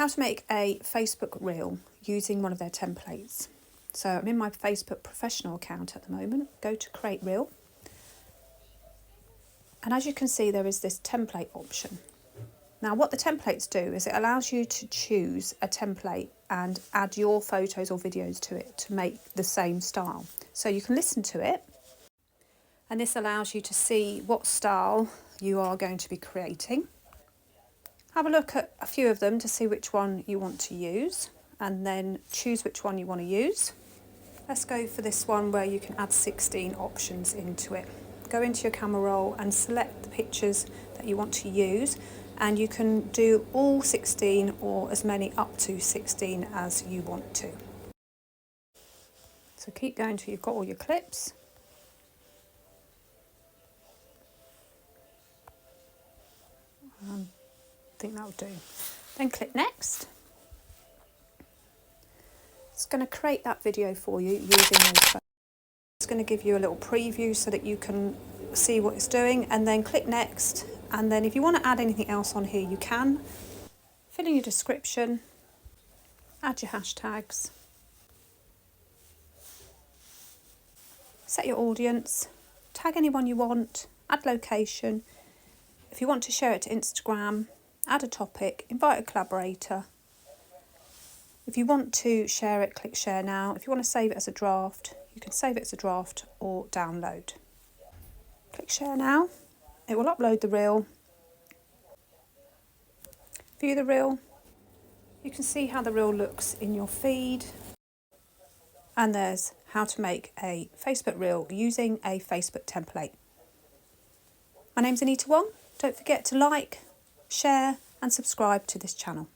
how to make a Facebook reel using one of their templates. So I'm in my Facebook professional account at the moment. Go to create reel. And as you can see, there is this template option. Now what the templates do is it allows you to choose a template and add your photos or videos to it to make the same style. So you can listen to it, and this allows you to see what style you are going to be creating. Have a look at a few of them to see which one you want to use, and then choose which one you want to use. Let's go for this one where you can add 16 options into it. Go into your camera roll and select the pictures that you want to use, and you can do all 16 or as many up to 16 as you want to. So keep going till you've got all your clips. I think that'll do. Then click next. It's going to create that video for you using those photos. It's going to give you a little preview so that you can see what it's doing, and then click next. And then if you want to add anything else on here, you can. Fill in your description, add your hashtags, set your audience, tag anyone you want, add location. If you want to share it to Instagram, add a topic, invite a collaborator. If you want to share it, click share now. If you want to save it as a draft, you can save it as a draft or download. Click share now. It will upload the reel. View the reel. You can see how the reel looks in your feed. And there's how to make a Facebook reel using a Facebook template. My name's Anita Wong. Don't forget to like, share and subscribe to this channel.